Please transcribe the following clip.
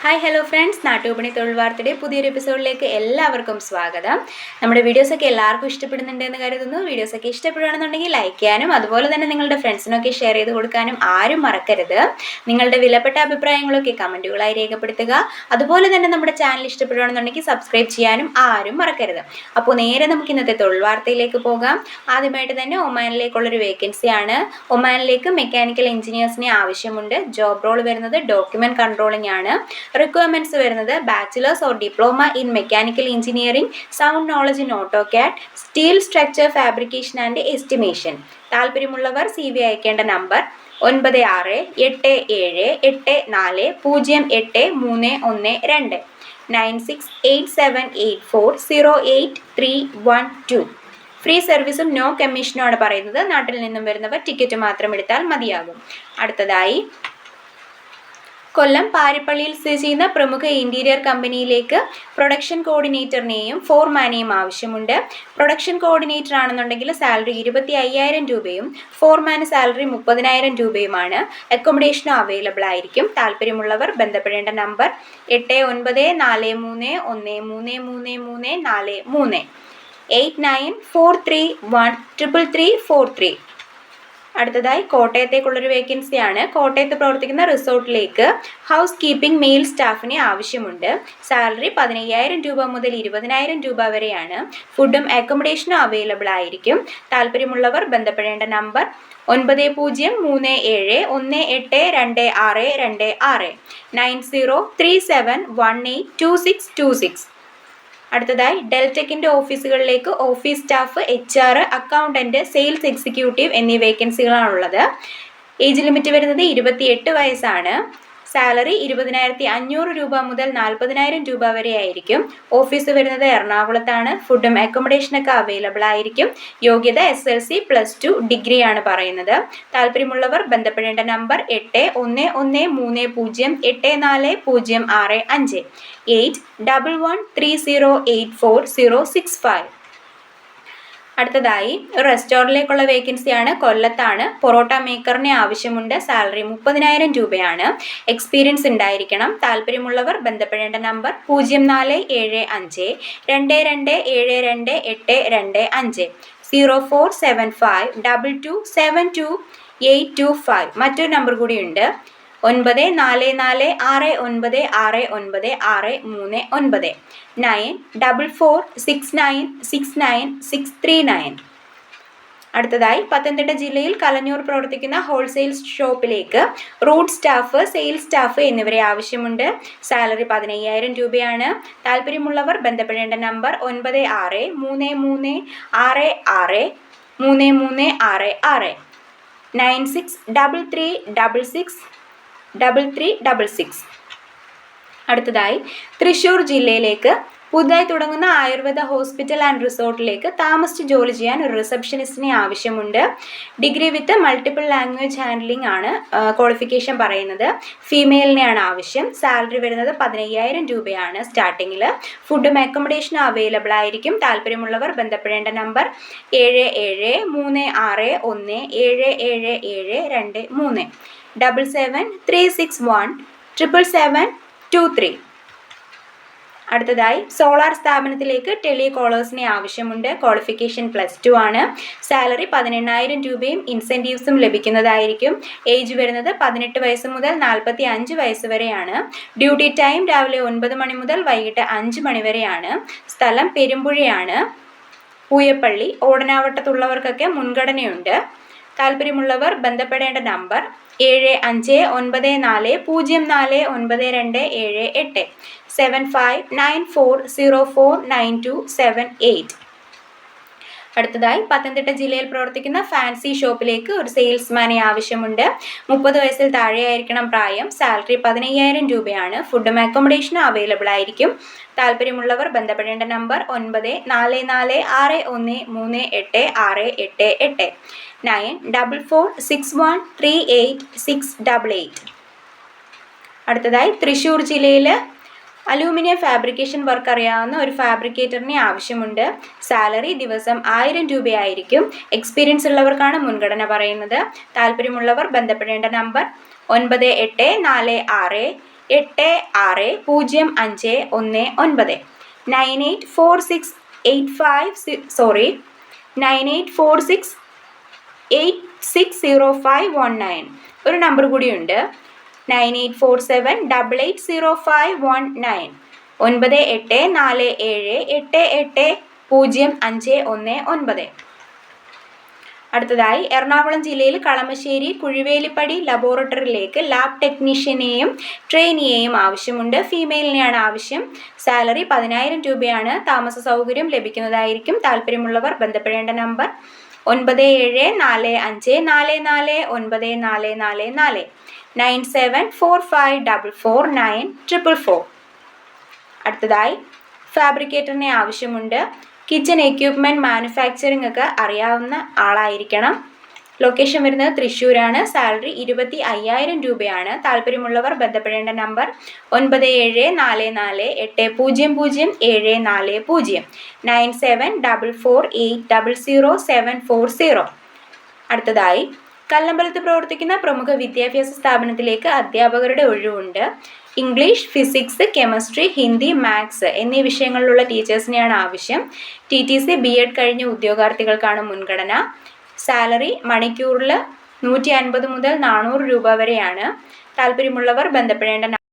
Hi hello friends, നാട്ടുവിപണി തൊഴിൽ വാർത്തയുടെ പുതിയൊരു എപ്പിസോഡിലേക്ക് എല്ലാവർക്കും സ്വാഗതം. നമ്മുടെ വീഡിയോസൊക്കെ എല്ലാവർക്കും ഇഷ്ടപ്പെടുന്നുണ്ടെന്ന് കരുതുന്നു. വീഡിയോസൊക്കെ ഇഷ്ടപ്പെടുകയാണെന്നുണ്ടെങ്കിൽ ലൈക്ക് ചെയ്യാനും അതുപോലെ തന്നെ നിങ്ങളുടെ ഫ്രണ്ട്സിനൊക്കെ ഷെയർ ചെയ്ത് കൊടുക്കാനും ആരും മറക്കരുത്. നിങ്ങളുടെ വിലപ്പെട്ട അഭിപ്രായങ്ങളൊക്കെ കമൻറ്റുകളായി രേഖപ്പെടുത്തുക. അതുപോലെ തന്നെ നമ്മുടെ ചാനൽ ഇഷ്ടപ്പെടുകയാണെന്നുണ്ടെങ്കിൽ സബ്സ്ക്രൈബ് ചെയ്യാനും ആരും മറക്കരുത്. അപ്പോൾ നേരെ നമുക്ക് ഇന്നത്തെ തൊഴിൽ വാർത്തയിലേക്ക് പോകാം. ആദ്യമായിട്ട് തന്നെ ഒമാനിലേക്കുള്ളൊരു വേക്കൻസിയാണ്. ഒമാനിലേക്ക് മെക്കാനിക്കൽ എഞ്ചിനീയേഴ്സിനെ ആവശ്യമുണ്ട്. ജോബ് റോൾ വരുന്നത് ഡോക്യുമെന്റ് കൺട്രോളിംഗ് ആണ്. റിക്വയർമെന്റ്സ് വരുന്നത് bachelors or diploma in mechanical engineering, sound knowledge in AutoCAD, steel structure fabrication and estimation. താല്പര്യമുള്ളവർ CV അയക്കേണ്ട നമ്പർ 9687840832 968784083112. ഫ്രീ സർവീസും നോ കമ്മീഷനും ആണ് പറയുന്നത്. നാട്ടിൽ നിന്നും വരുന്നവർ ടിക്കറ്റ് മാത്രം എടുത്താൽ മതിയാകും. അടുത്തതായി കൊല്ലം പാരിപ്പള്ളിയിൽ സ്ഥിതി ചെയ്യുന്ന പ്രമുഖ ഇന്റീരിയർ കമ്പനിയിലേക്ക് പ്രൊഡക്ഷൻ കോർഡിനേറ്ററിനെയും ഫോർമാനെയും ആവശ്യമുണ്ട്. പ്രൊഡക്ഷൻ കോർഡിനേറ്റർ ആണെന്നുണ്ടെങ്കിൽ സാലറി 25,000 രൂപയും ഫോർമാന് സാലറി 30,000 രൂപയുമാണ്. അക്കോമഡേഷനും അവൈലബിൾ ആയിരിക്കും. താല്പര്യമുള്ളവർ ബന്ധപ്പെടേണ്ട നമ്പർ 8943133343 8943133343. അടുത്തതായി കോട്ടയത്തേക്കുള്ളൊരു വേക്കൻസിയാണ്. കോട്ടയത്ത് പ്രവർത്തിക്കുന്ന റിസോർട്ടിലേക്ക് ഹൗസ് കീപ്പിംഗ് മെയിൽ സ്റ്റാഫിനെ ആവശ്യമുണ്ട്. സാലറി 15,000 രൂപ മുതൽ 20,000 രൂപ വരെയാണ്. ഫുഡും അക്കോമഡേഷനും അവൈലബിൾ ആയിരിക്കും. താല്പര്യമുള്ളവർ ബന്ധപ്പെടേണ്ട നമ്പർ 9037182626 9037182626. അടുത്തതായി ഡെൽടെക്കിന്റെ ഓഫീസുകളിലേക്ക് office staff, HR, accountant, sales executive എന്നീ വേക്കൻസികളാണുള്ളത്. ഏജ് ലിമിറ്റ് വരുന്നത് 28 വയസ്സാണ്. സാലറി 20,500 രൂപ മുതൽ 40,000 രൂപ വരെ ആയിരിക്കും. ഓഫീസ് വരുന്നത് എറണാകുളത്താണ്. ഫുഡും അക്കോമഡേഷനൊക്കെ അവൈലബിൾ ആയിരിക്കും. യോഗ്യത SLC +2 ഡിഗ്രി ആണ് പറയുന്നത്. താല്പര്യമുള്ളവർ ബന്ധപ്പെടേണ്ട നമ്പർ 8113084065 8113084065. അടുത്തതായി റെസ്റ്റോറൻറ്റിലേക്കുള്ള വേക്കൻസിയാണ്. കൊല്ലത്താണ്. പൊറോട്ട മേക്കറിനെ ആവശ്യമുണ്ട്. സാലറി 30,000 രൂപയാണ്. എക്സ്പീരിയൻസ് ഉണ്ടായിരിക്കണം. താല്പര്യമുള്ളവർ ബന്ധപ്പെടേണ്ട നമ്പർ 0475227825 047522722825. മറ്റൊരു നമ്പർ കൂടിയുണ്ട്, 9446969639 9446969639. അടുത്തതായി പത്തനംതിട്ട ജില്ലയിൽ കലഞ്ഞൂർ പ്രവർത്തിക്കുന്ന ഹോൾസെയിൽ ഷോപ്പിലേക്ക് റൂട്ട് സ്റ്റാഫ്, സെയിൽസ് സ്റ്റാഫ് എന്നിവരെ ആവശ്യമുണ്ട്. സാലറി 15,000 രൂപയാണ്. താല്പര്യമുള്ളവർ ബന്ധപ്പെടേണ്ട നമ്പർ 9633663366 9633663366. അടുത്തതായി തൃശ്ശൂർ ജില്ലയിലേക്ക് പുതുതായി തുടങ്ങുന്ന ആയുർവേദ ഹോസ്പിറ്റൽ ആൻഡ് റിസോർട്ടിലേക്ക് താമസിച്ച് ജോലി ചെയ്യാൻ ഒരു റിസപ്ഷനിസ്റ്റിനെ ആവശ്യമുണ്ട്. Degree with multiple language handling ആണ് ക്വാളിഫിക്കേഷൻ പറയുന്നത്. ഫീമെയിലിനെയാണ് ആവശ്യം. സാലറി വരുന്നത് 15,000 രൂപയാണ് സ്റ്റാർട്ടിങ്ങിൽ. ഫുഡും അക്കോമഡേഷനും അവൈലബിൾ ആയിരിക്കും. താല്പര്യമുള്ളവർ ബന്ധപ്പെടേണ്ട നമ്പർ 7736177772 7736177723. അടുത്തതായി സോളാർ സ്ഥാപനത്തിലേക്ക് ടെലികോളേഴ്സിനെ ആവശ്യമുണ്ട്. ക്വാളിഫിക്കേഷൻ +2 ആണ്. സാലറി 18,000 രൂപയും ഇൻസെൻറ്റീവ്സും ലഭിക്കുന്നതായിരിക്കും. ഏജ് വരുന്നത് 18 വയസ്സ് മുതൽ 45 വയസ്സ് വരെയാണ്. ഡ്യൂട്ടി ടൈം രാവിലെ 9 മണി മുതൽ വൈകിട്ട് 5 മണി വരെയാണ്. സ്ഥലം പെരുമ്പുഴയാണ്. പൂയപ്പള്ളി, ഓടനാവട്ടത്തുള്ളവർക്കൊക്കെ മുൻഗണനയുണ്ട്. താല്പര്യമുള്ളവർ ബന്ധപ്പെടേണ്ട നമ്പർ 7594049278 7594049278. അടുത്തതായി പത്തനംതിട്ട ജില്ലയിൽ പ്രവർത്തിക്കുന്ന ഫാൻസി ഷോപ്പിലേക്ക് ഒരു സെയിൽസ്മാനെ ആവശ്യമുണ്ട്. 30 വയസ്സിൽ താഴെയായിരിക്കണം പ്രായം. സാലറി 15,000 രൂപയാണ്. ഫുഡും അക്കോമഡേഷനും അവൈലബിൾ ആയിരിക്കും. താല്പര്യമുള്ളവർ ബന്ധപ്പെടേണ്ട നമ്പർ 9444313888 9446138688. അടുത്തതായി തൃശ്ശൂർ ജില്ലയിൽ അലൂമിനിയം ഫാബ്രിക്കേഷൻ വർക്ക് അറിയാവുന്ന ഒരു ഫാബ്രിക്കേറ്ററിനെ ആവശ്യമുണ്ട്. സാലറി ദിവസം 1000 രൂപയായിരിക്കും. എക്സ്പീരിയൻസ് ഉള്ളവർക്കാണ് മുൻഗണന പറയുന്നത്. താല്പര്യമുള്ളവർ ബന്ധപ്പെടേണ്ട നമ്പർ 9846 98460519 9846860519. ഒരു നമ്പർ കൂടിയുണ്ട്, 9847880519 9847880519. അടുത്തതായി എറണാകുളം ജില്ലയിൽ കളമശ്ശേരി കുഴിവേലിപ്പടി ലബോറട്ടറിയിലേക്ക് ലാബ് ടെക്നീഷ്യനെയും ട്രെയിനിയെയും ആവശ്യമുണ്ട്. ഫീമെയിലിനെയാണ് ആവശ്യം. സാലറി 10,000 രൂപയാണ്. താമസ സൗകര്യം ലഭിക്കുന്നതായിരിക്കും. താല്പര്യമുള്ളവർ ബന്ധപ്പെടേണ്ട നമ്പർ 9745449444 9745449444. അടുത്തതായി ഫാബ്രിക്കേറ്ററിനെ ആവശ്യമുണ്ട്. കിച്ചൺ എക്യുപ്മെൻറ്റ് മാനുഫാക്ചറിംഗ് ഒക്കെ അറിയാവുന്ന ആളായിരിക്കണം. ലൊക്കേഷൻ വരുന്നത് തൃശ്ശൂരാണ്. സാലറി 25,000 രൂപയാണ്. താല്പര്യമുള്ളവർ ബന്ധപ്പെടേണ്ട നമ്പർ 9744800740 9744800740. അടുത്തതായി കല്ലമ്പലത്ത് പ്രവർത്തിക്കുന്ന പ്രമുഖ വിദ്യാഭ്യാസ സ്ഥാപനത്തിലേക്ക് അധ്യാപകരുടെ ഒഴിവുണ്ട്. English, physics, chemistry, Hindi, maths എന്നീ വിഷയങ്ങളിലുള്ള ടീച്ചേഴ്സിനെയാണ് ആവശ്യം. TTC BEd കഴിഞ്ഞ ഉദ്യോഗാർത്ഥികൾക്കാണ് മുൻഗണന. സാലറി മണിക്കൂറിൽ 150 മുതൽ 400 രൂപ വരെയാണ്. താല്പര്യമുള്ളവർ ബന്ധപ്പെടേണ്ട